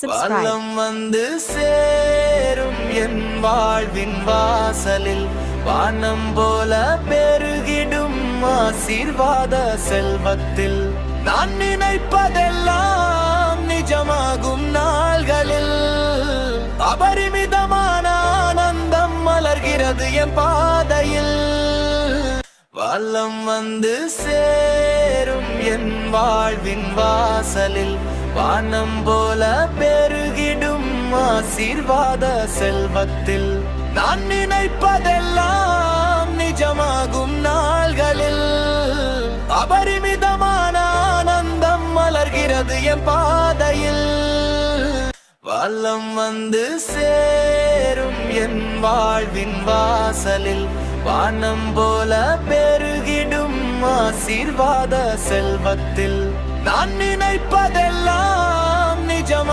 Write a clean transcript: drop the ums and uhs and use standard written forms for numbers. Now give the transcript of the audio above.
subscribe. வலம் வந்து சேரும் என் வாழ்வின் வாசலில் வானம் போல பெருகிடும் ஆசீர்வாத செல்வத்தில் நான் நினைப்பதெல்லாம் நிஜமாகும் நாள்களில் அபரிமிதமான ஆனந்தம் மலர்கிறது என் பாதையில். வலம் வந்து சேரும் என் வாழ்வின் வாசலில் வானம் போல பெருகிடும் ஆசீர்வாத செல்வத்தில் நான் நினைப்பதெல்லாம் நிஜமாகும் நாள்களில் அபரிமிதமான ஆனந்தம் மலர்கிறது என் பாதையில். வலம் வந்து சேரும் என் வாழ்வின் வாசலில் வானம் போல பெருகிடும் ஆசீர்வாத செல்வத்தில் நான் நினைப்பதெல்லாம் நிஜமா